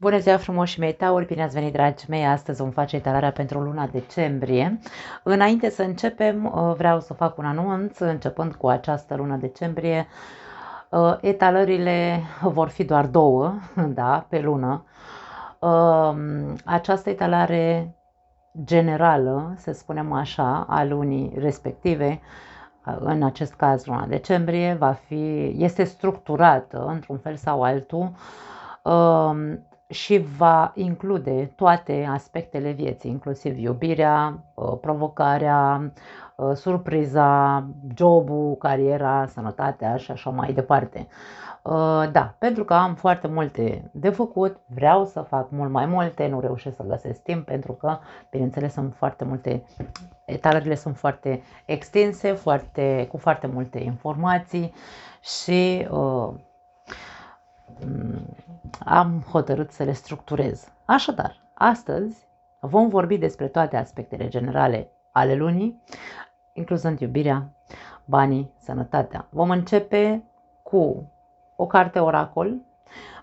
Bună ziua frumoși mei tauri, bine ați venit dragi mei, astăzi vom face etalarea pentru luna decembrie. Înainte să începem, vreau să fac un anunț, începând cu această lună decembrie, etalările vor fi doar două, da, pe lună. Această etalare generală, să spunem așa, a lunii respective, în acest caz luna decembrie, este structurată într-un fel sau altul și va include toate aspectele vieții, inclusiv iubirea, provocarea, surpriza, jobul, cariera, sănătatea și așa mai departe. Da, pentru că am foarte multe de făcut, vreau să fac mult mai multe, nu reușesc să găsesc timp pentru că, bineînțeles, sunt foarte multe, etalările sunt foarte extinse, cu foarte multe informații și am hotărât să le structurez. Așadar, astăzi vom vorbi despre toate aspectele generale ale lunii, incluzând iubirea, banii, sănătatea. Vom începe cu o carte oracol.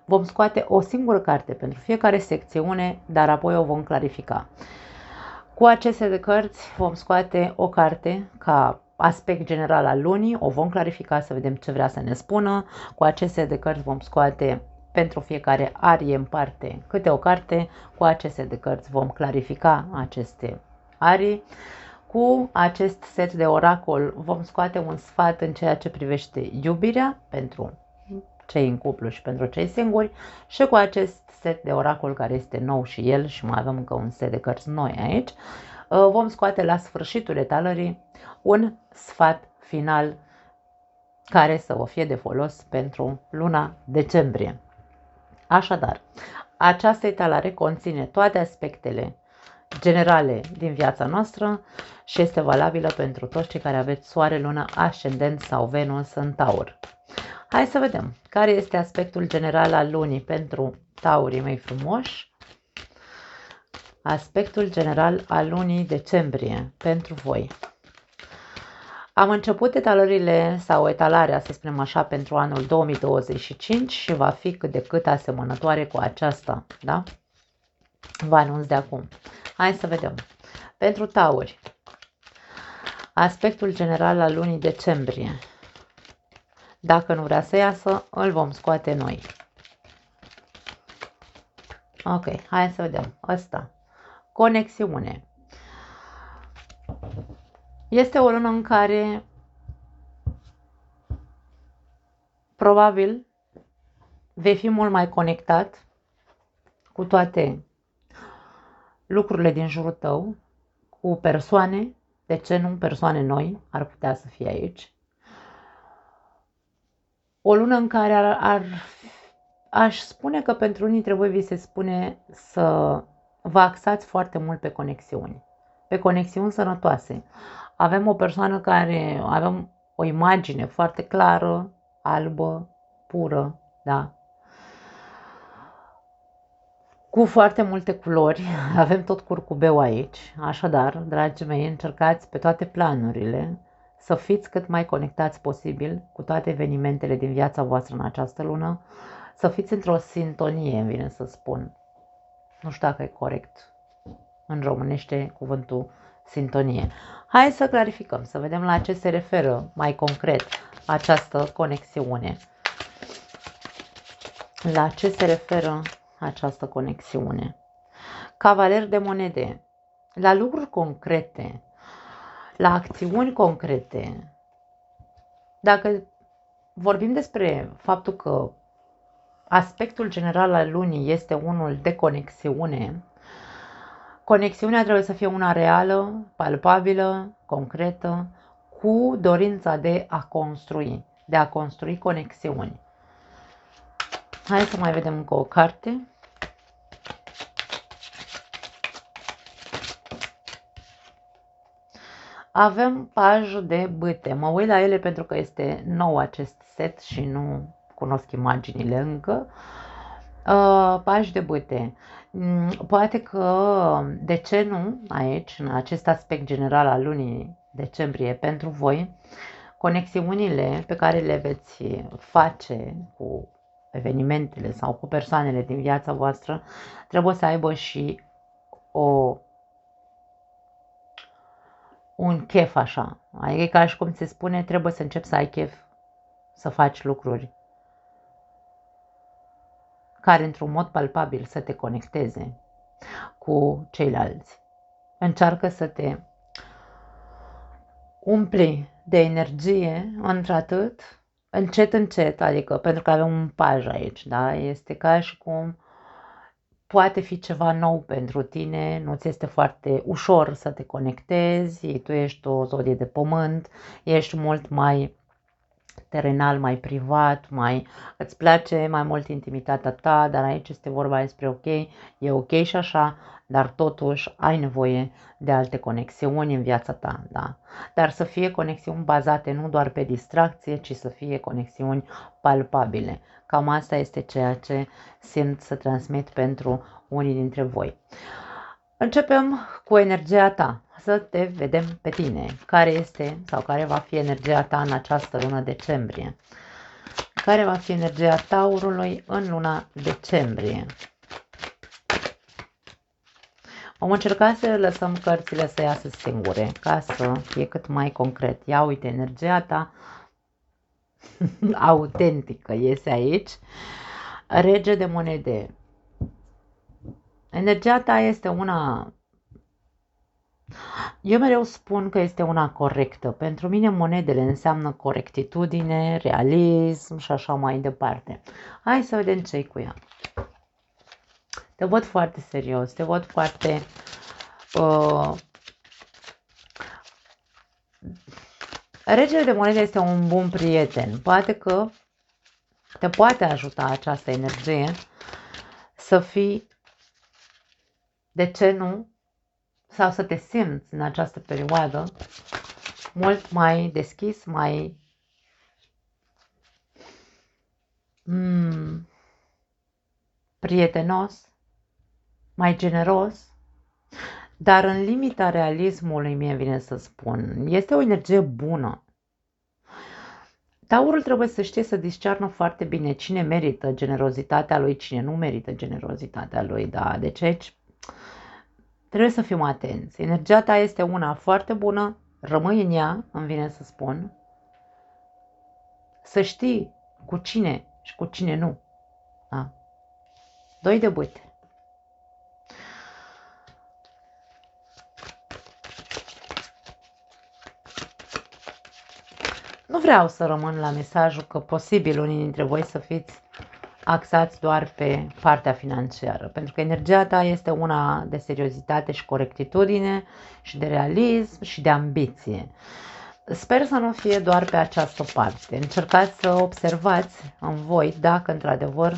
Vom scoate o singură carte pentru fiecare secțiune, dar apoi o vom clarifica. Cu aceste de cărți vom scoate o carte ca aspect general al lunii, o vom clarifica să vedem ce vrea să ne spună. Cu aceste de cărți vom scoate pentru fiecare arie în parte câte o carte. Cu aceste de cărți vom clarifica aceste arii. Cu acest set de oracol vom scoate un sfat în ceea ce privește iubirea pentru cei în cuplu și pentru cei singuri și cu acest set de oracol care este nou și el și mai avem încă un set de cărți noi aici, vom scoate la sfârșitul etalării un sfat final care să vă fie de folos pentru luna decembrie. Așadar, această etalare conține toate aspectele generale din viața noastră și este valabilă pentru toți cei care aveți soare, lună, ascendent sau Venus în Taur. Hai să vedem care este aspectul general al lunii pentru taurii mei frumoși. Aspectul general al lunii decembrie pentru voi. Am început etalările sau etalarea, să spunem așa, pentru anul 2025 și va fi cât de cât asemănătoare cu aceasta, da? Vă anunț de acum. Hai să vedem. Pentru tauri, aspectul general al lunii decembrie. Dacă nu vrea să iasă, îl vom scoate noi. Ok, hai să vedem. Asta. Conexiune. Este o lună în care probabil vei fi mult mai conectat cu toate lucrurile din jurul tău, cu persoane, de ce nu persoane noi, ar putea să fie aici. O lună în care aș spune că pentru unii trebuie, vi se spune, să vă axați foarte mult pe conexiuni. Pe conexiuni sănătoase. Avem o persoană care, avem o imagine foarte clară, albă, pură, da? Cu foarte multe culori, avem tot curcubeu aici, așadar, dragii mei, încercați pe toate planurile să fiți cât mai conectați posibil cu toate evenimentele din viața voastră în această lună, să fiți într-o sintonie, îmi vine să spun. Nu știu dacă e corect în românește cuvântul sintonie. Hai să clarificăm, să vedem la ce se referă mai concret această conexiune. La ce se referă această conexiune? Cavaler de monede. La lucruri concrete, la acțiuni concrete. Dacă vorbim despre faptul că aspectul general al lunii este unul de conexiune, conexiunea trebuie să fie una reală, palpabilă, concretă, cu dorința de a construi conexiuni. Hai să mai vedem încă o carte. Avem pajul de bâte. Mă uit la ele pentru că este nou acest set și nu cunosc imaginile încă. Paj de bâte. Poate că, de ce nu, aici, în acest aspect general al lunii decembrie pentru voi, conexiunile pe care le veți face cu evenimentele sau cu persoanele din viața voastră trebuie să aibă și un chef așa. Adică ca și cum se spune, trebuie să începi să ai chef să faci lucruri care într-un mod palpabil să te conecteze cu ceilalți. Încearcă să te umpli de energie într-atât, încet, adică pentru că avem un paj aici, da? Este ca și cum poate fi ceva nou pentru tine, nu ți este foarte ușor să te conectezi, tu ești o zodie de pământ, ești mult mai terenal, mai privat, îți place mai mult intimitatea ta, dar aici este vorba despre ok, e ok și așa, dar totuși ai nevoie de alte conexiuni în viața ta, da? Dar să fie conexiuni bazate nu doar pe distracție, ci să fie conexiuni palpabile. Cam asta este ceea ce simt să transmit pentru unii dintre voi. Începem cu energia ta, să te vedem pe tine, care este sau care va fi energia ta în această lună decembrie. Care va fi energia Taurului în luna decembrie. Vom încerca să lăsăm cărțile să iasă singure, ca să fie cât mai concret. Ia uite, energia ta autentică iese aici. Rege de monede. Energia ta este una... Eu mereu spun că este una corectă. Pentru mine monedele înseamnă corectitudine, realism și așa mai departe. Hai să vedem ce-i cu ea. Te văd foarte serios, te văd foarte... Regele de monede este un bun prieten. Poate că te poate ajuta această energie să fii, de ce nu, sau să te simți în această perioadă mult mai deschis, mai prietenos, mai generos, dar în limita realismului, mie vine să spun. Este o energie bună. Taurul trebuie să știe să discearnă foarte bine cine merită generozitatea lui, cine nu merită generozitatea lui, da? Deci aici trebuie să fim atenți. Energia ta este una foarte bună, rămâi în ea, îmi vine să spun. Să știi cu cine și cu cine nu. Da? 2 de bâte. Nu vreau să rămân la mesajul că posibil unii dintre voi să fiți axați doar pe partea financiară, pentru că energia ta este una de seriozitate și corectitudine și de realism și de ambiție. Sper să nu fie doar pe această parte. Încercați să observați în voi dacă într-adevăr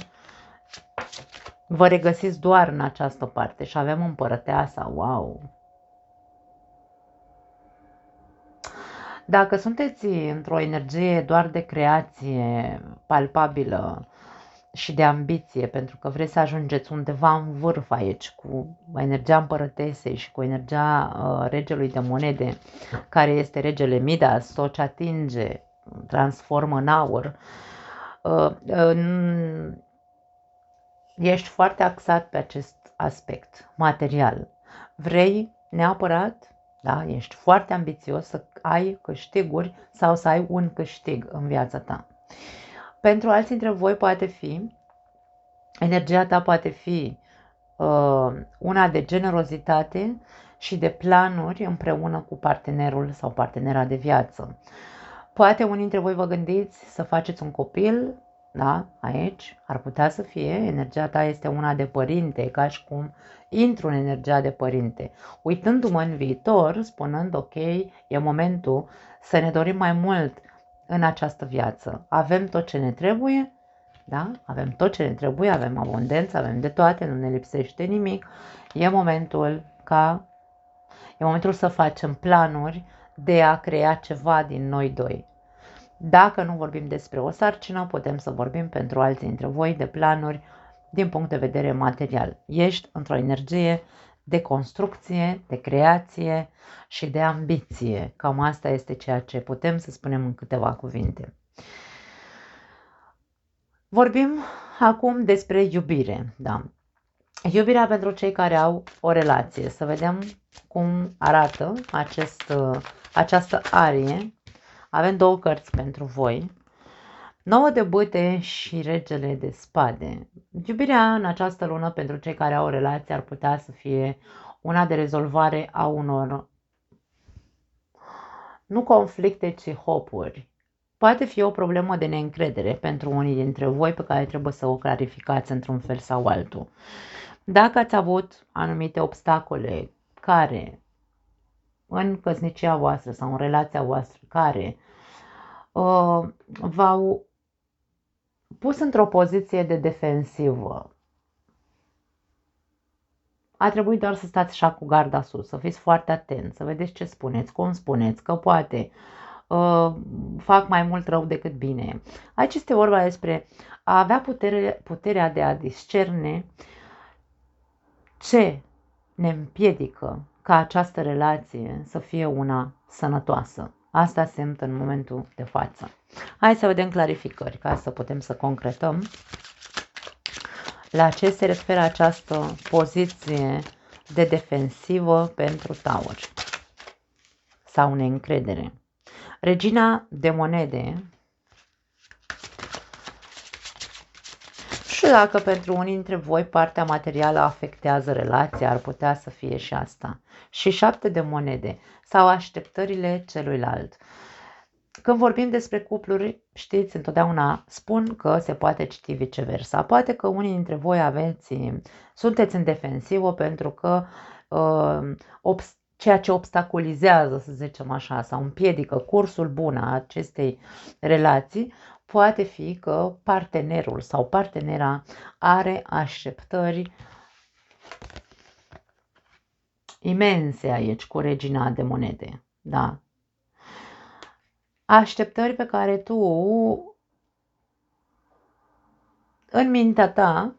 vă regăsiți doar în această parte. Și avem împărăteasa, wow! Dacă sunteți într-o energie doar de creație palpabilă și de ambiție, pentru că vreți să ajungeți undeva în vârf aici, cu energia împărătesei și cu energia regelui de monede, care este regele Midas, tot ce atinge, transformă în aur, ești foarte axat pe acest aspect material. Vrei neapărat, da, ești foarte ambițios să ai câștiguri sau să ai un câștig în viața ta. Pentru alții dintre voi poate fi, energia ta poate fi una de generozitate și de planuri împreună cu partenerul sau partenera de viață. Poate unii dintre voi vă gândiți să faceți un copil, da, aici ar putea să fie, energia ta este una de părinte, ca și cum intru în energia de părinte, uitându-mă în viitor, spunând, ok, e momentul să ne dorim mai mult în această viață. Avem tot ce ne trebuie, da? Avem tot ce ne trebuie, avem abundență, avem de toate, nu ne lipsește nimic. E momentul să facem planuri de a crea ceva din noi doi. Dacă nu vorbim despre o sarcină, putem să vorbim pentru alții dintre voi de planuri din punct de vedere material. Ești într-o energie de construcție, de creație și de ambiție. Cam asta este ceea ce putem să spunem în câteva cuvinte. Vorbim Acum despre iubire, da. Iubirea pentru cei care au o relație. Să vedem cum arată această arie. Avem două cărți pentru voi. 9 de bâte și regele de spade. Iubirea în această lună pentru cei care au o relație ar putea să fie una de rezolvare a unor, nu conflicte, ci hopuri. Poate fi o problemă de neîncredere pentru unii dintre voi pe care trebuie să o clarificați într-un fel sau altul. Dacă ați avut anumite obstacole care în căsnicia voastră sau în relația voastră care v-au pus într-o poziție de defensivă, a trebuit doar să stați așa cu garda sus, să fiți foarte atenți, să vedeți ce spuneți, cum spuneți, că poate fac mai mult rău decât bine. Aici este vorba despre a avea puterea de a discerne ce ne împiedică ca această relație să fie una sănătoasă. Asta simt în momentul de față. Hai să vedem clarificări ca să putem să concretăm la ce se referă această poziție de defensivă pentru Taur sau neîncredere. Regina de monede. Și dacă pentru unii dintre voi partea materială afectează relația, ar putea să fie și asta. Și 7 de monede sau așteptările celuilalt. Când vorbim despre cupluri, știți, întotdeauna spun că se poate citi viceversa. Poate că unii dintre voi sunteți în defensivă pentru că ceea ce obstaculizează, să zicem așa, sau împiedică cursul bun a acestei relații, poate fi că partenerul sau partenera are așteptări imense aici cu regina de monede. Da. Așteptări pe care tu, în mintea ta,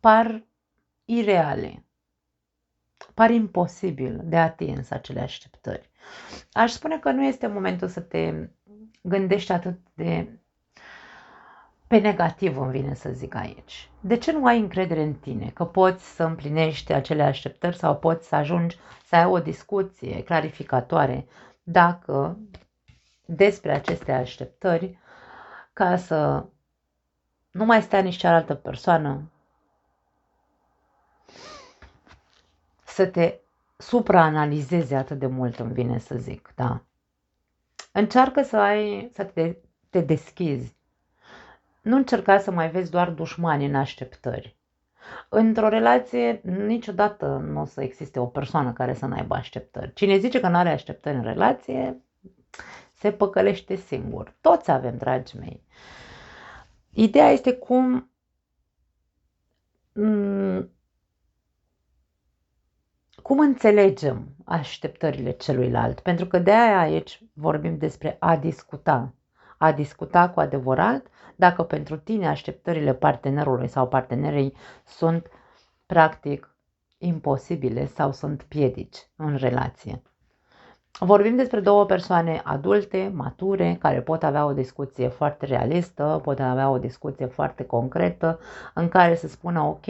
par ireale, par imposibil de atins acele așteptări. Aș spune că nu este momentul să te gândești atât de pe negativ, îmi vine să zic aici. De ce nu ai încredere în tine? Că poți să împlinești acele așteptări sau poți să ajungi să ai o discuție clarificatoare dacă despre aceste așteptări, ca să nu mai stea nici cealaltă persoană să te supraanalizeze atât de mult, îmi vine să zic, da. Încearcă să te deschizi. Nu încerca să mai vezi doar dușmani în așteptări. Într-o relație niciodată nu o să existe o persoană care să n-aibă așteptări. Cine zice că nu are așteptări în relație, se păcălește singur. Toți avem, dragii mei. Ideea este cum înțelegem așteptările celuilalt. Pentru că de aia aici vorbim despre a discuta. A discuta cu adevărat dacă pentru tine așteptările partenerului sau partenerei sunt practic imposibile sau sunt piedici în relație. Vorbim despre două persoane adulte, mature, care pot avea o discuție foarte realistă, pot avea o discuție foarte concretă, în care să spună ok,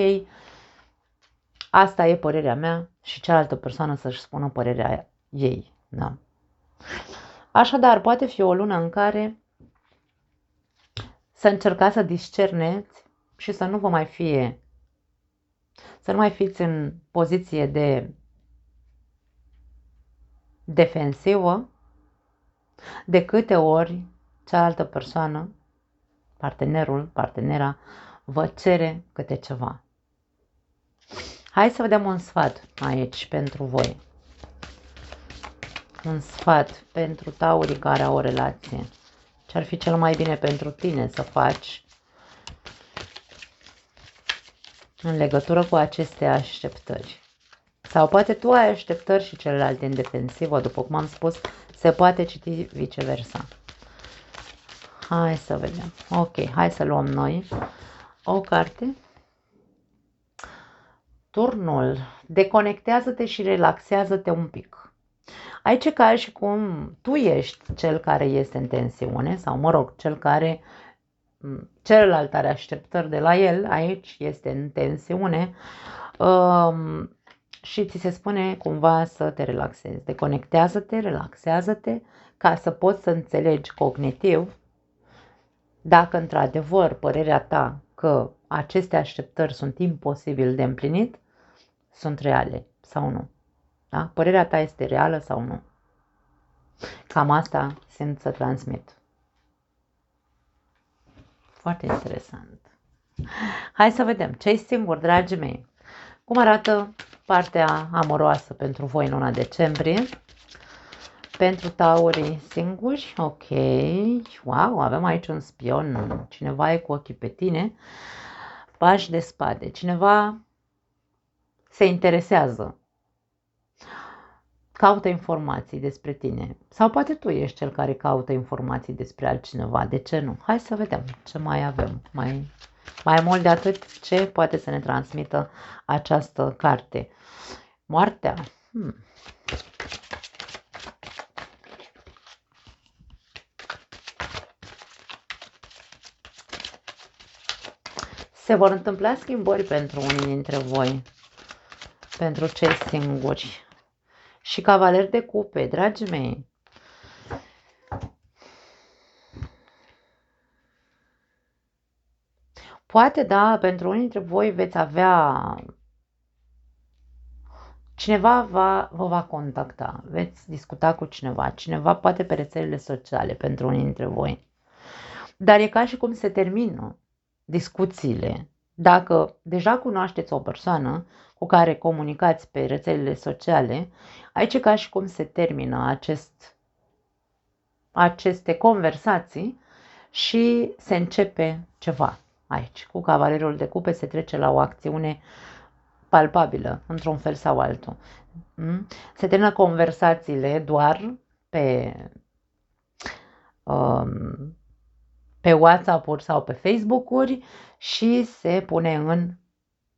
asta e părerea mea și cealaltă persoană să-și spună părerea ei. Da. Așadar, poate fi o lună în care să încercați să discerneți și să nu mai fiți în poziție de defensivă, de câte ori cealaltă persoană, partenerul, partenera, vă cere câte ceva. Hai să vedem un sfat aici pentru voi. Un sfat pentru taurii care au o relație. Ce ar fi cel mai bine pentru tine să faci în legătură cu aceste așteptări? Sau poate tu ai așteptări și celălalt în defensivă, după cum am spus, se poate citi viceversa. Hai să vedem. Ok, hai să luăm noi o carte. Turnul. Deconectează-te și relaxează-te un pic. Aici e ca și cum tu ești cel care este în tensiune sau, mă rog, cel care celălalt are așteptări de la el, aici este în tensiune și ți se spune cumva să te relaxezi. Deconectează-te, relaxează-te ca să poți să înțelegi cognitiv dacă într-adevăr părerea ta că aceste așteptări sunt imposibil de împlinit, sunt reale sau nu. Da? Părerea ta este reală sau nu. Cam asta simt să transmit. Foarte interesant. Hai să vedem ce-i singur, dragii mei. Cum arată partea amoroasă pentru voi în luna decembrie? Pentru taurii singuri, ok. Wow, avem aici un spion. Cineva e cu ochii pe tine. Pași de spade. Cineva se interesează. Caută informații despre tine. Sau poate tu ești cel care caută informații despre altcineva. De ce nu? Hai să vedem ce mai avem. Mai mult de atât, ce poate să ne transmită această carte. Moartea. Se vor întâmpla schimbări pentru unii dintre voi. Pentru cei singuri. Și cavaler de cupe, dragii mei. Poate, da, pentru unii dintre voi veți avea... Cineva vă va contacta, veți discuta cu cineva poate pe rețelele sociale pentru unii dintre voi. Dar e ca și cum se termină discuțiile. Dacă deja cunoașteți o persoană cu care comunicați pe rețelele sociale, aici e ca și cum se termină aceste conversații și se începe ceva aici. Cu cavalerul de cupe se trece la o acțiune palpabilă, într-un fel sau altul. Se termină conversațiile doar pe WhatsApp-uri sau pe Facebook-uri și se pune în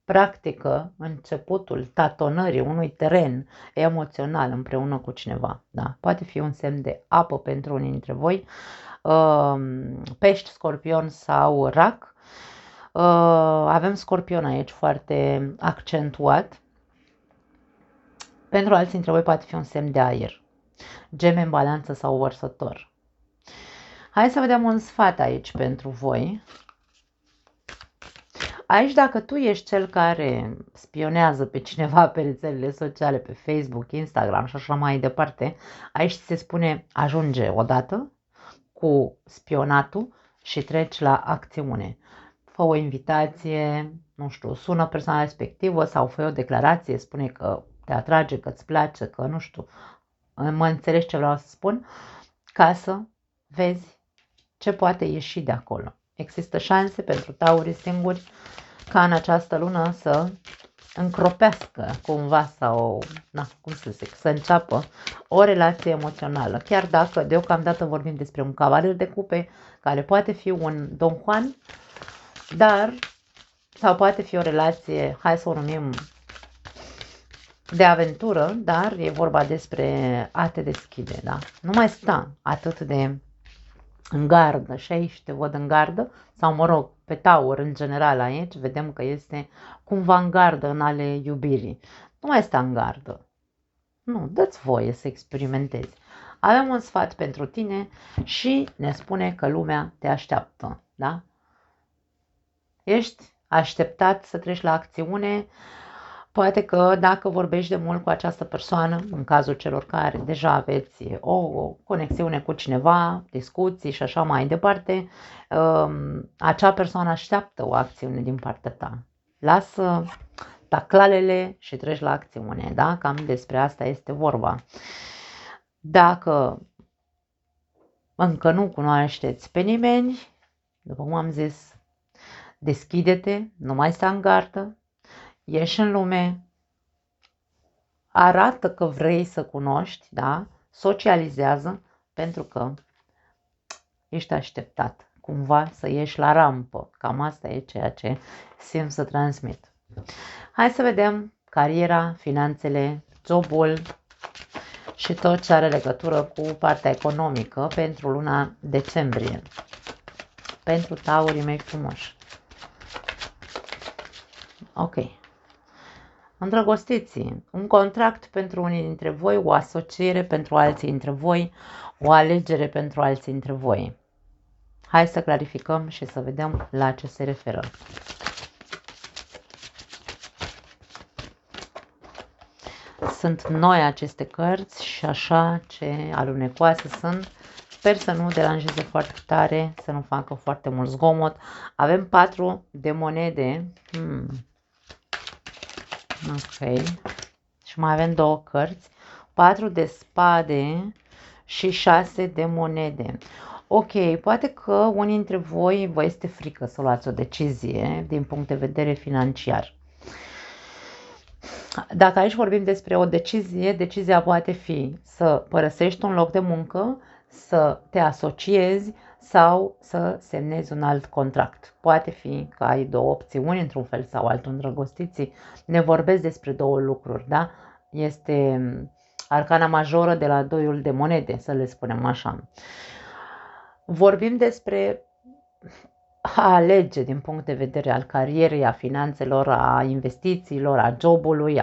practică începutul tatonării unui teren emoțional împreună cu cineva. Da? Poate fi un semn de apă pentru unii dintre voi, pești, scorpion sau rac. Avem scorpion aici foarte accentuat. Pentru alții dintre voi poate fi un semn de aer. Geme în balanță sau vărsător. Hai să vedem un sfat aici pentru voi. Aici, dacă tu ești cel care spionează pe cineva pe rețelele sociale, pe Facebook, Instagram și așa mai departe, aici se spune ajunge odată cu spionatul și treci la acțiune. Fă o invitație, nu știu, sună persoana respectivă sau fă o declarație, spune că te atrage, că îți place, că nu știu, mă înțelegi ce vreau să spun, ca să vezi ce poate ieși de acolo. Există șanse pentru taurii singuri ca în această lună să încropească cumva sau, cum să zic, să înceapă o relație emoțională. Chiar dacă deocamdată vorbim despre un cavaler de cupe care poate fi un Don Juan, dar, sau poate fi o relație, hai să o numim de aventură, dar e vorba despre a te deschide, da? Nu mai sta atât de în gardă și aici te văd în gardă, sau mă rog, pe taur în general aici, vedem că este cumva în gardă în ale iubirii. Nu mai sta în gardă. Nu, dă-ți voie să experimentezi. Avem un sfat pentru tine și ne spune că lumea te așteaptă, da? Ești așteptat să treci la acțiune. Poate că dacă vorbești de mult cu această persoană, în cazul celor care deja aveți o conexiune cu cineva, discuții și așa mai departe, acea persoană așteaptă o acțiune din partea ta. Lasă taclalele și treci la acțiune, da? Cam despre asta este vorba. Dacă încă nu cunoașteți pe nimeni, după cum am zis, deschide-te, nu mai sta în gardă, ieși în lume, arată că vrei să cunoști, da? Socializează, pentru că ești așteptat cumva să ieși la rampă. Cam asta e ceea ce simt să transmit. Hai să vedem cariera, finanțele, jobul și tot ce are legătură cu partea economică pentru luna decembrie. pentru taurii mei frumoși. Ok. Îndrăgostiții, un contract pentru unii dintre voi, o asociere pentru alții dintre voi, o alegere pentru alții dintre voi. Hai să clarificăm și să vedem la ce se referă. Sunt noi aceste cărți și așa ce alunecoase sunt. Sper să nu deranjeze foarte tare, să nu facă foarte mult zgomot. Avem 4 de monede. Ok. Și mai avem 2 cărți. 4 de spade și 6 de monede. Ok, poate că unii dintre voi vă este frică să luați o decizie din punct de vedere financiar. Dacă aici vorbim despre o decizie, decizia poate fi să părăsești un loc de muncă, să te asociezi sau să semnezi un alt contract. Poate fi că ai 2 opțiuni într-un fel sau altul. Îndrăgostiții ne vorbesc despre 2 lucruri, da? Este arcana majoră de la 2-ul de monede, să le spunem așa. Vorbim despre a alege din punct de vedere al carierei, a finanțelor, a investițiilor, a jobului,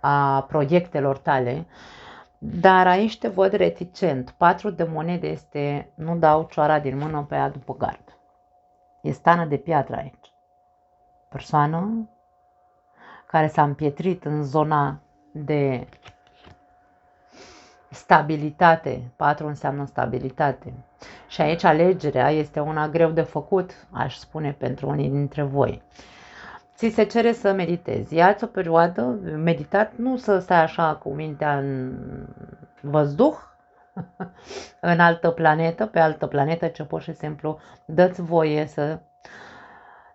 a proiectelor tale. Dar aici te văd reticent. 4 de monede este nu dau cioara din mână pe ea după gard. E stană de piatră aici. Persoană care s-a împietrit în zona de stabilitate. 4 înseamnă stabilitate. Și aici alegerea este una greu de făcut, aș spune, pentru unii dintre voi. Ți se cere să meditezi. Ia-ți o perioadă, meditat, nu să stai așa cu mintea în văzduh, în altă planetă, pe altă planetă, ce pur și simplu dă-ți voie să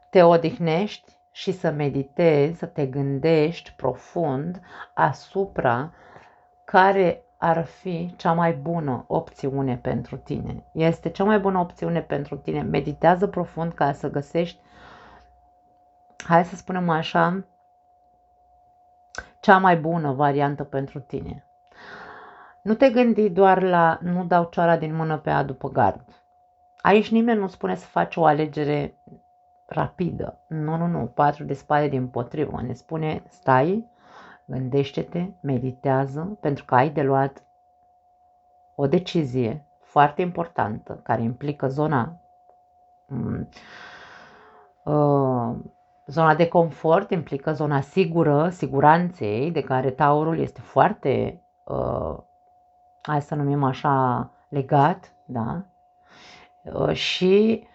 te odihnești și să meditezi, să te gândești profund asupra care ar fi cea mai bună opțiune pentru tine. Este cea mai bună opțiune pentru tine. Meditează profund ca să găsești, hai să spunem așa, cea mai bună variantă pentru tine. Nu te gândi doar la nu dau cioara din mână pe ea după gard. Aici nimeni nu spune să faci o alegere rapidă. Nu. 4 de spade dimpotrivă. Ne spune stai, gândește-te, meditează, pentru că ai de luat o decizie foarte importantă care implică zona de confort, implică zona sigură, siguranței, de care taurul este foarte, hai să numim așa, legat, da? Și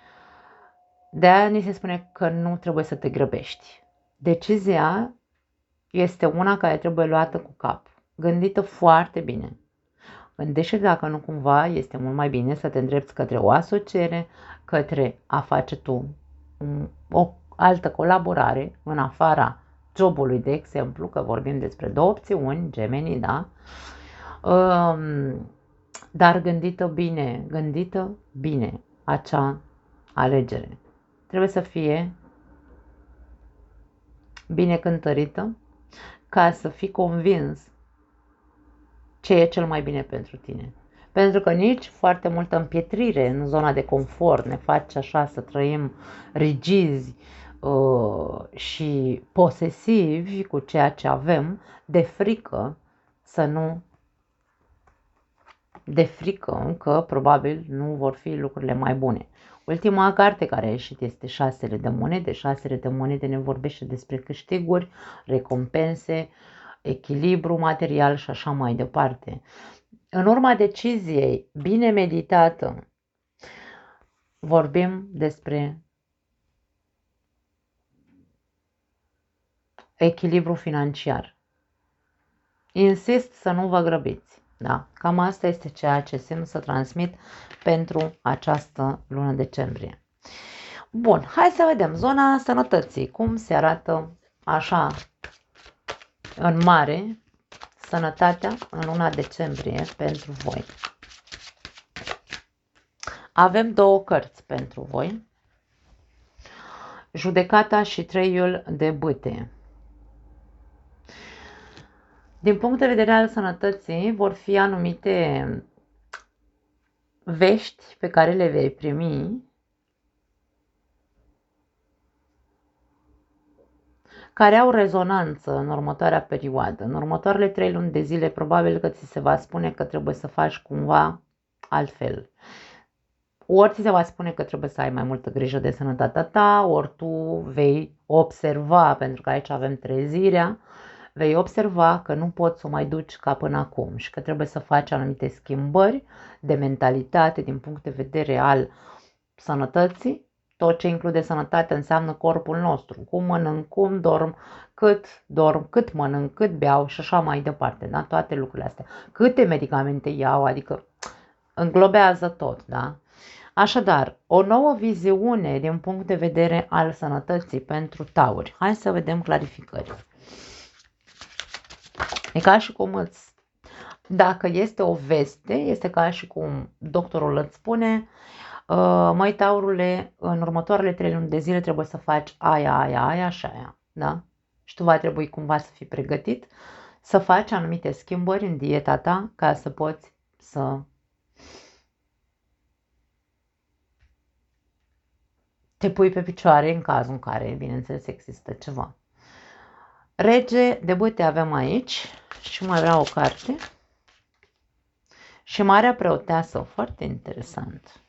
de-aia ni se spune că nu trebuie să te grăbești. Decizia este una care trebuie luată cu cap, gândită foarte bine. Gândește dacă nu cumva este mult mai bine să te îndrepți către o asociere, către a face tu o altă colaborare în afara jobului, de exemplu, că vorbim despre 2 opțiuni, gemenii, da? Dar gândită bine acea alegere. Trebuie să fie bine cântărită ca să fii convins ce e cel mai bine pentru tine. Pentru că nici foarte multă împietrire în zona de confort ne face așa să trăim rigizi și posesivi cu ceea ce avem, de frică că probabil nu vor fi lucrurile mai bune. Ultima carte care a ieșit este 6 de monede. 6 de monede ne vorbește despre câștiguri, recompense, echilibru material și așa mai departe. În urma deciziei bine meditată, vorbim despre echilibru financiar. Insist să nu vă grăbiți. Da? Cam asta este ceea ce simt să transmit pentru această lună decembrie. Bun, hai să vedem zona sănătății, cum se arată așa în mare sănătatea în luna decembrie pentru voi. Avem 2 cărți pentru voi. Judecata și 3-ul de bâte. Din punct de vedere al sănătății, vor fi anumite vești pe care le vei primi, care au rezonanță în următoarea perioadă. În următoarele 3 luni de zile probabil că ți se va spune că trebuie să faci cumva altfel. Ori ți se va spune că trebuie să ai mai multă grijă de sănătatea ta, ori tu vei observa, pentru că aici avem trezirea, vei observa că nu poți să o mai duci ca până acum și că trebuie să faci anumite schimbări de mentalitate din punct de vedere al sănătății. Tot ce include sănătate înseamnă corpul nostru, cum mănânc, cum dorm, cât mănânc, cât beau și așa mai departe, da? Toate lucrurile astea. Câte medicamente iau, adică înglobează tot, da? Așadar, o nouă viziune din punct de vedere al sănătății pentru tauri. Hai să vedem clarificări. E ca și cum dacă este o veste, este ca și cum doctorul îți spune: măi, taurule, în următoarele 3 luni de zile trebuie să faci aia și aia, da? Și tu va trebui cumva să fii pregătit să faci anumite schimbări în dieta ta ca să poți să te pui pe picioare în cazul în care, bineînțeles, există ceva. Rege de bâte avem aici și mai avea o carte. Și Marea Preoteasă, foarte interesant.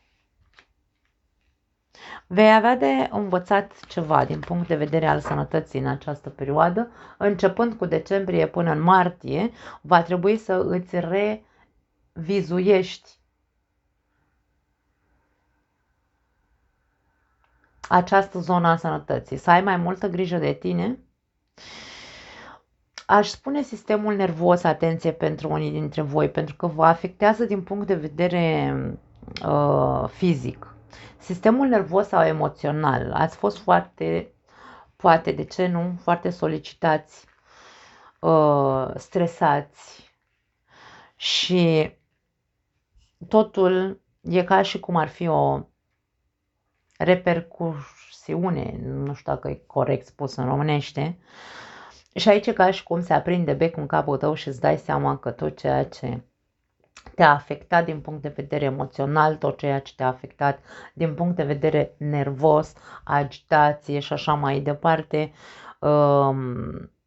Vei avea de învățat ceva din punct de vedere al sănătății în această perioadă. Începând cu decembrie până în martie, va trebui să îți revizuiești această zonă a sănătății, să ai mai multă grijă de tine. Aș spune sistemul nervos, atenție pentru unii dintre voi, pentru că vă afectează din punct de vedere fizic. Sistemul nervos sau emoțional. Ați fost foarte, poate, de ce nu, foarte solicitați, stresați și totul e ca și cum ar fi o repercursiune, nu știu dacă e corect spus în românește, și aici e ca și cum se aprinde becul în capul tău și îți dai seama că tot ceea ce te-a afectat din punct de vedere emoțional, tot ceea ce te-a afectat din punct de vedere nervos, agitație și așa mai departe,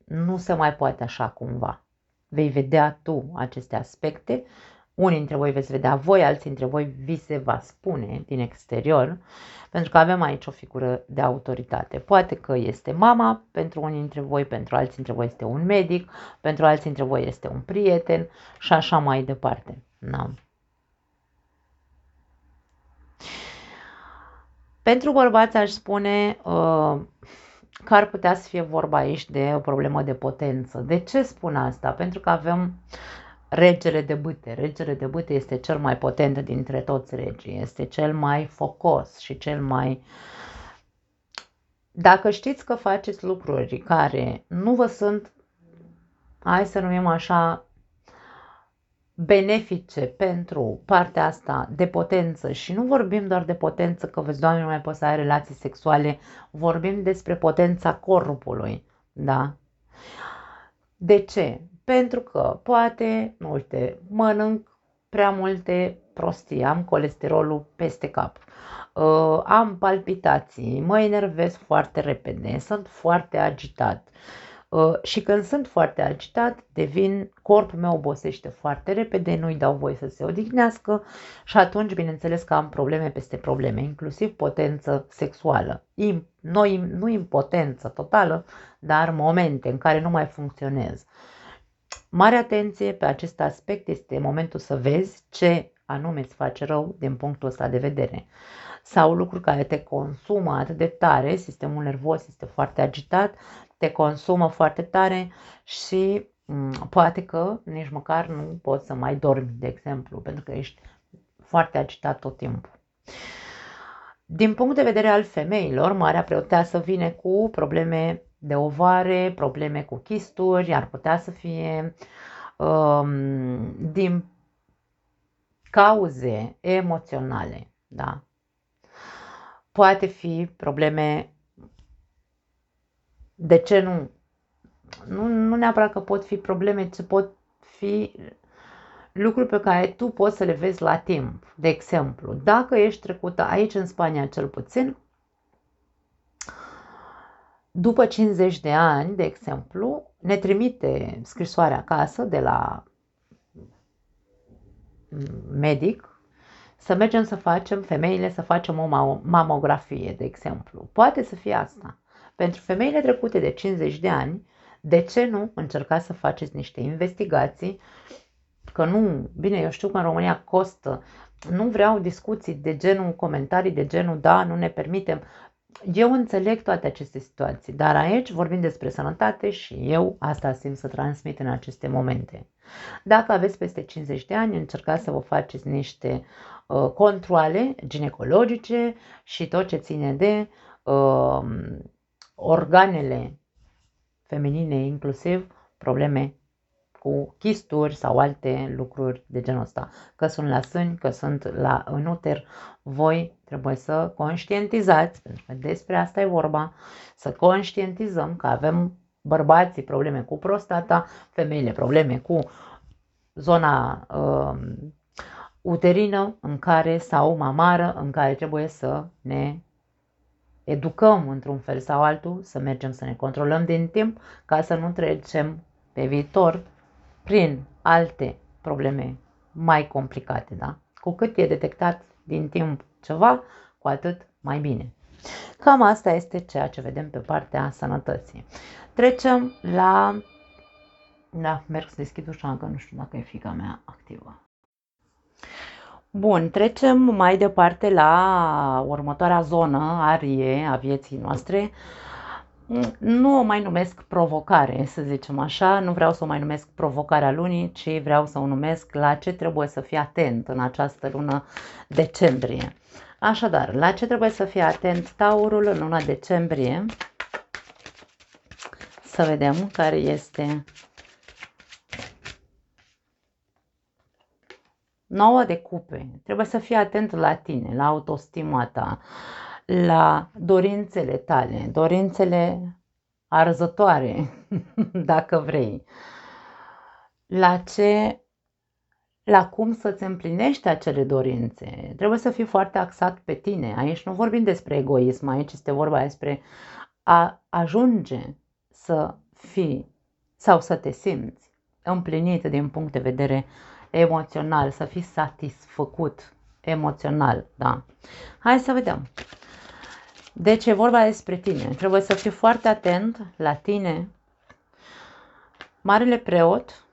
nu se mai poate așa cumva. Vei vedea tu aceste aspecte, unii dintre voi veți vedea voi, alții dintre voi vi se va spune din exterior, pentru că avem aici o figură de autoritate. Poate că este mama pentru unii dintre voi, pentru alții dintre voi este un medic, pentru alții dintre voi este un prieten și așa mai departe. Da. Pentru bărbați aș spune că ar putea să fie vorba aici de o problemă de potență. De ce spun asta? Pentru că avem regele de bâte. Regele de bâte este cel mai potent dintre toți regii. Este cel mai focos și cel mai... Dacă știți că faceți lucruri care nu vă sunt, hai să numim așa, benefice pentru partea asta de potență, și nu vorbim doar de potență că vezi, Doamne, nu mai poți să ai relații sexuale, vorbim despre potența corpului, da? De ce? Pentru că poate, uite, mănânc prea multe prostii, am colesterolul peste cap, am palpitații, mă enervez foarte repede, sunt foarte agitat. Și când sunt foarte agitat, corpul meu obosește foarte repede, nu-i dau voie să se odihnească și atunci, bineînțeles că am probleme peste probleme, inclusiv potență sexuală. Nu impotență totală, dar momente în care nu mai funcționez. Mare atenție pe acest aspect, este momentul să vezi ce anume îți face rău din punctul ăsta de vedere. Sau lucruri care te consumă atât de tare, sistemul nervos este foarte agitat, te consumă foarte tare și poate că nici măcar nu poți să mai dormi, de exemplu, pentru că ești foarte agitat tot timpul. Din punct de vedere al femeilor, Marea Preoteasă vine cu probleme de ovare, probleme cu chisturi, ar putea să fie din cauze emoționale, da? Poate fi probleme, de ce nu? Nu neapărat că pot fi probleme, ci pot fi lucruri pe care tu poți să le vezi la timp. De exemplu, dacă ești trecută aici în Spania cel puțin, după 50 de ani, de exemplu, ne trimite scrisoarea acasă de la medic să mergem să facem, femeile să facem o mamografie, de exemplu. Poate să fie asta. Pentru femeile trecute de 50 de ani, de ce nu încercați să faceți niște investigații? Că nu, bine, eu știu că în România costă, nu vreau discuții de genul, comentarii de genul, da, nu ne permitem. Eu înțeleg toate aceste situații, dar aici vorbim despre sănătate și eu asta simt să transmit în aceste momente. Dacă aveți peste 50 de ani, încercați să vă faceți niște controale ginecologice și tot ce ține de organele feminine, inclusiv probleme cu chisturi sau alte lucruri de genul ăsta. Că sunt la sâni, că sunt în uter, voi trebuie să conștientizați, pentru că despre asta e vorba, să conștientizăm că avem bărbații probleme cu prostata, femeile probleme cu zona uterină în care, sau mamară, în care trebuie să ne educăm într-un fel sau altul, să mergem să ne controlăm din timp, ca să nu trecem pe viitor prin alte probleme mai complicate, da? Cu cât e detectat din timp ceva, cu atât mai bine. Cam asta este ceea ce vedem pe partea sănătății. Trecem la... Da, merg să deschid ușa, că nu știu dacă e fiica mea activă. Bun, trecem mai departe la următoarea zonă arie a vieții noastre. Nu o mai numesc provocare, să zicem așa, nu vreau să o mai numesc provocarea lunii, ci vreau să o numesc la ce trebuie să fii atent în această lună decembrie. Așadar, la ce trebuie să fie atent Taurul în luna decembrie? Să vedem care este 9 de cupe. Trebuie să fii atent la tine, la autostima ta, la dorințele tale, dorințele arzătoare, dacă vrei. La cum să-ți împlinești acele dorințe. Trebuie să fii foarte axat pe tine. Aici nu vorbim despre egoism, aici este vorba despre a ajunge să fii sau să te simți împlinit din punct de vedere emoțional, să fii satisfăcut emoțional, da. Hai să vedem. Deci e vorba despre tine. Trebuie să fii foarte atent la tine. Marele preot.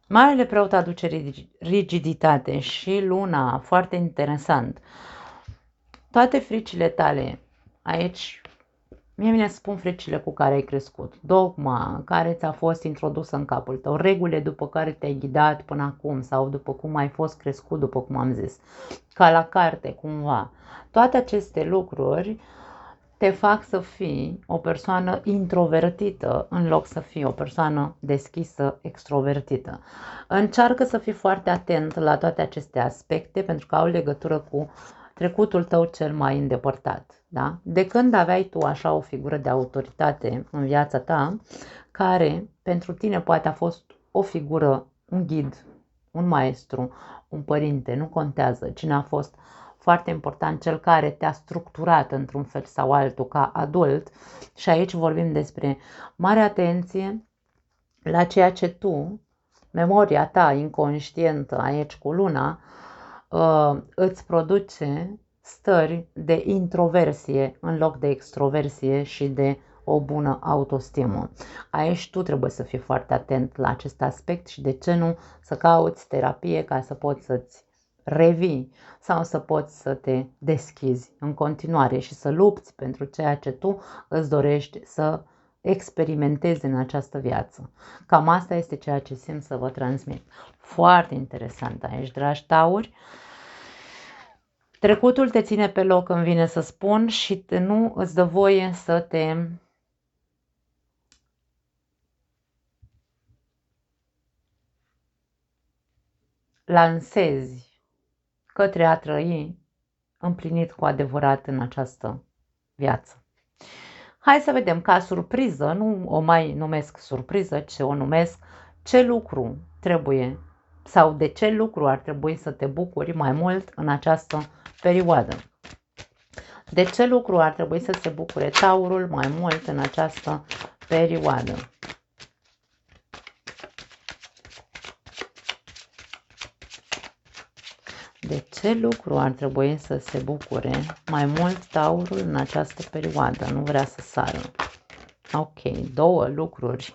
Marele preot aduce rigiditate și luna, foarte interesant. Toate fricile tale, aici, mie vine să spun fricile cu care ai crescut, dogma care ți-a fost introdusă în capul tău, regulile după care te-ai ghidat până acum sau după cum ai fost crescut, după cum am zis, ca la carte, cumva. Toate aceste lucruri te fac să fii o persoană introvertită în loc să fii o persoană deschisă, extrovertită. Încearcă să fii foarte atent la toate aceste aspecte pentru că au legătură cu trecutul tău cel mai îndepărtat. Da? De când aveai tu așa o figură de autoritate în viața ta, care pentru tine poate a fost o figură, un ghid, un maestru, un părinte, nu contează cine a fost, foarte important, cel care te-a structurat într-un fel sau altul ca adult. Și aici vorbim despre mare atenție la ceea ce tu, memoria ta inconștientă aici cu luna, îți produce stări de introversie în loc de extroversie și de o bună autostimă. Aici tu trebuie să fii foarte atent la acest aspect și de ce nu să cauți terapie ca să poți să-ți revii sau să poți să te deschizi în continuare și să lupți pentru ceea ce tu îți dorești să experimentezi în această viață. Cam asta este ceea ce simt să vă transmit. Foarte interesant aici, dragi tauri. Trecutul te ține pe loc, îmi vine să spun, și nu îți dă voie să te lansezi către a trăi împlinit cu adevărat în această viață. Hai să vedem, ca surpriză, nu o mai numesc surpriză, ci o numesc ce lucru trebuie sau de ce lucru ar trebui să te bucuri mai mult în această perioadă. De ce lucru ar trebui să se bucure Taurul mai mult în această perioadă? De ce lucru ar trebui să se bucure mai mult Taurul în această perioadă? Nu vrea să sară. Ok, 2 lucruri.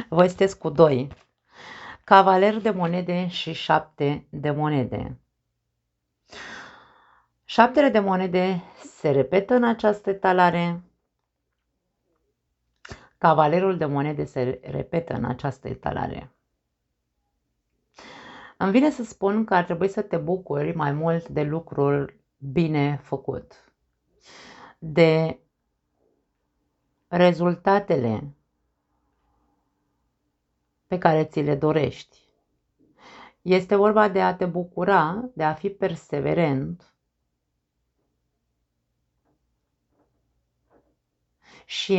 Voi sunteți cu 2. Cavaler de monede și 7 de monede. 7 de monede se repetă în această etalare. Cavalerul de monede se repetă în această etalare. Îmi vine să spun că ar trebui să te bucuri mai mult de lucrul bine făcut, de rezultatele pe care ți le dorești. Este vorba de a te bucura, de a fi perseverent și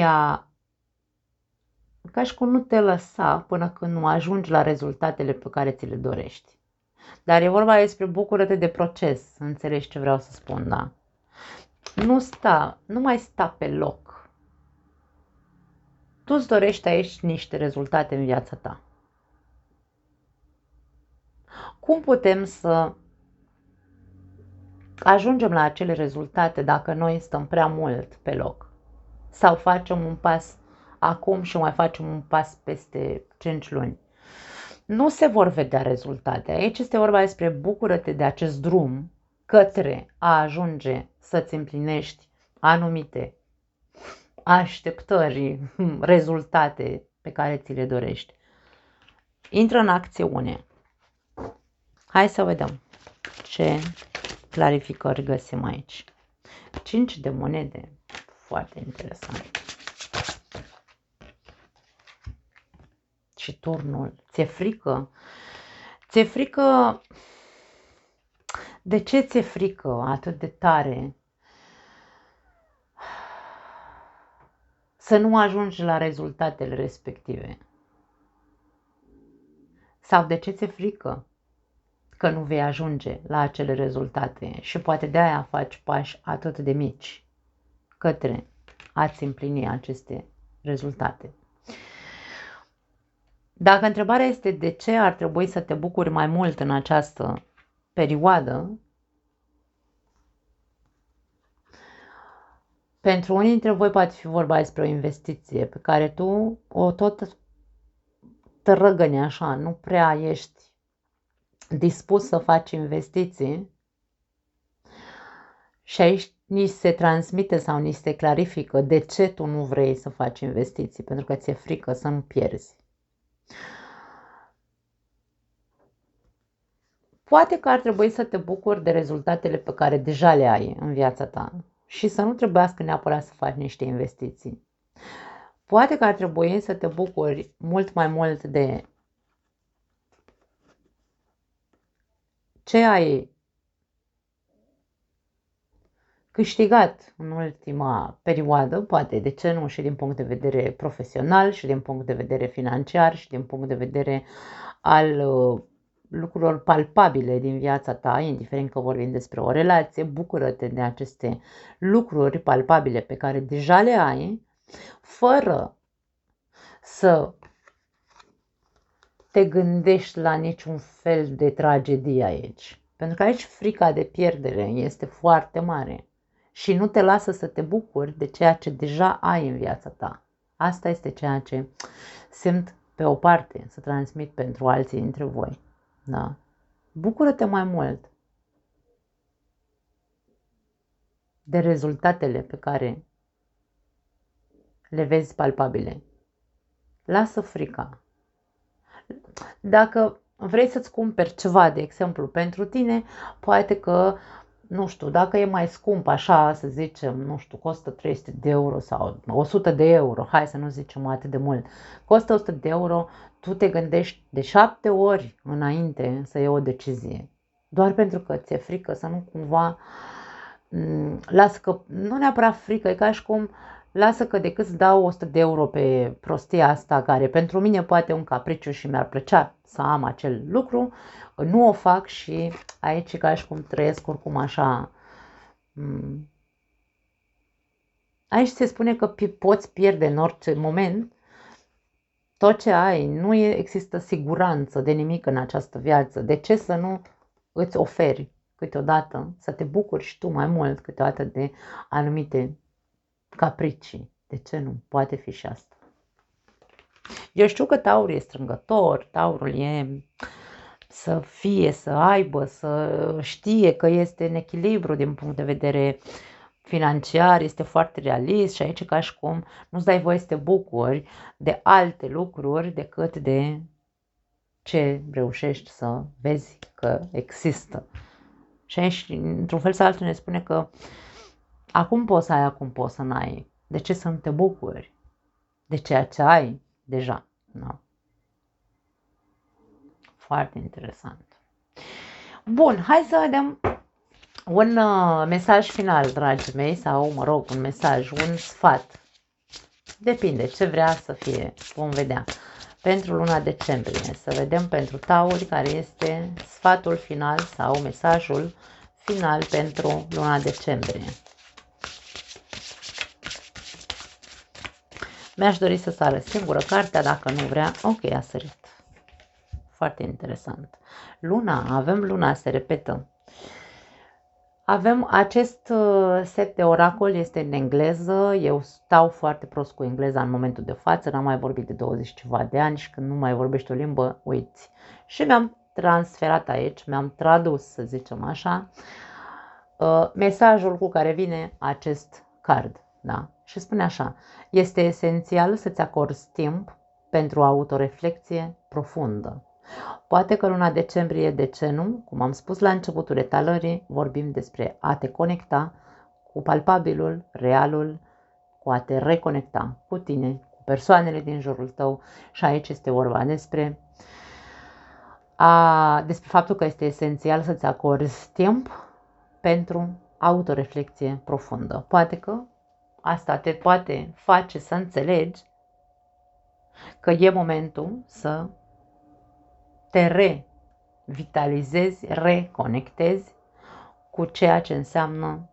ca și cum nu te lăsa până când nu ajungi la rezultatele pe care ți le dorești. Dar e vorba despre bucură-te de proces, înțelegi ce vreau să spun, da? Nu mai sta pe loc. Tu îți dorești aici niște rezultate în viața ta. Cum putem să ajungem la acele rezultate dacă noi stăm prea mult pe loc? Sau facem un pas acum și mai facem un pas peste 5 luni? Nu se vor vedea rezultate. Aici este vorba despre bucură-te de acest drum către a ajunge să-ți împlinești anumite așteptări, rezultate pe care ți le dorești. Intră în acțiune. Hai să vedem ce clarificări găsim aici. 5 de monede. Foarte interesant. Și turnul. Ți-e frică? Ți-e frică? De ce ți-e frică atât de tare să nu ajungi la rezultatele respective? Sau de ce ți-e frică că nu vei ajunge la acele rezultate și poate de aia faci pași atât de mici către a-ți împlini aceste rezultate? Dacă întrebarea este de ce ar trebui să te bucuri mai mult în această perioadă, pentru unii dintre voi poate fi vorba despre o investiție pe care tu o tot tărăgăni așa, nu prea ești dispus să faci investiții și aici ni se transmite sau ni se clarifică de ce tu nu vrei să faci investiții, pentru că ți-e frică să nu pierzi. Poate că ar trebui să te bucuri de rezultatele pe care deja le ai în viața ta și să nu trebuiască neapărat să faci niște investiții. Poate că ar trebui să te bucuri mult mai mult de ce ai câștigat în ultima perioadă, poate de ce nu și din punct de vedere profesional și din punct de vedere financiar și din punct de vedere al lucrurilor palpabile din viața ta, indiferent că vorbim despre o relație, bucură-te de aceste lucruri palpabile pe care deja le ai, fără să te gândești la niciun fel de tragedie aici. Pentru că aici frica de pierdere este foarte mare și nu te lasă să te bucuri de ceea ce deja ai în viața ta. Asta este ceea ce simt pe o parte să transmit pentru alții dintre voi. Da? Bucură-te mai mult de rezultatele pe care le vezi palpabile. Lasă frica. Dacă vrei să-ți cumperi ceva, de exemplu, pentru tine, poate că, nu știu, dacă e mai scump, așa să zicem, nu știu, costă 300 de euro sau 100 de euro, hai să nu zicem atât de mult, costă 100 de euro, tu te gândești de 7 ori înainte să iei o decizie. Doar pentru că ți-e frică să nu cumva, lasă că, nu neapărat frică, e ca și cum lasă că decât îți dau 100 de euro pe prostia asta, care pentru mine poate un capriciu și mi-ar plăcea să am acel lucru, nu o fac și aici e ca și cum trăiesc oricum așa. Aici se spune că poți pierde în orice moment tot ce ai. Nu există siguranță de nimic în această viață. De ce să nu îți oferi câteodată să te bucuri și tu mai mult câteodată de anumite capricii? De ce nu? Poate fi și asta. Eu știu că taurul e strângător, taurul e să fie, să aibă, să știe că este în echilibru din punct de vedere financiar, este foarte realist și aici ca și cum nu-ți dai voie să te bucuri de alte lucruri decât de ce reușești să vezi că există. Și aici, într-un fel sau altul, ne spune că acum poți să ai, acum poți să n-ai. De ce să nu te bucuri de ceea ce ai deja? Da? Foarte interesant. Bun, hai să vedem un mesaj final, dragii mei, sau, mă rog, un mesaj, un sfat. Depinde ce vrea să fie, vom vedea. Pentru luna decembrie, să vedem pentru tauri care este sfatul final sau mesajul final pentru luna decembrie. Mi-aș dori să sară singură cartea, dacă nu vrea, ok, a sărit. Foarte interesant. Luna, avem luna, se repetă. Avem acest set de oracol, este în engleză, eu stau foarte prost cu engleza în momentul de față, n-am mai vorbit de 20 ceva de ani și când nu mai vorbești o limbă, uiți. Și mi-am transferat aici, mi-am tradus, să zicem așa, mesajul cu care vine acest card. Da? Și spune așa, este esențial să-ți acorzi timp pentru autoreflecție profundă. Poate că luna decembrie, de ce nu? Cum am spus la începutul etalării, vorbim despre a te conecta cu palpabilul, realul, cu a te reconecta cu tine, cu persoanele din jurul tău și aici este vorba despre faptul că este esențial să-ți acorzi timp pentru autoreflecție profundă. Poate că asta te poate face să înțelegi că e momentul să te revitalizezi, reconectezi cu ceea ce înseamnă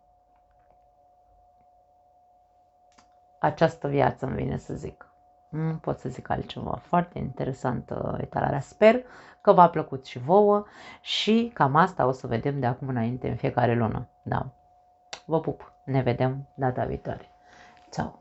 această viață, îmi vine să zic. Nu pot să zic altceva. Foarte interesantă etalarea. Sper că v-a plăcut și vouă și cam asta o să vedem de acum înainte în fiecare lună. Da. Vă pup. Ne vedem data viitoare. Ciao.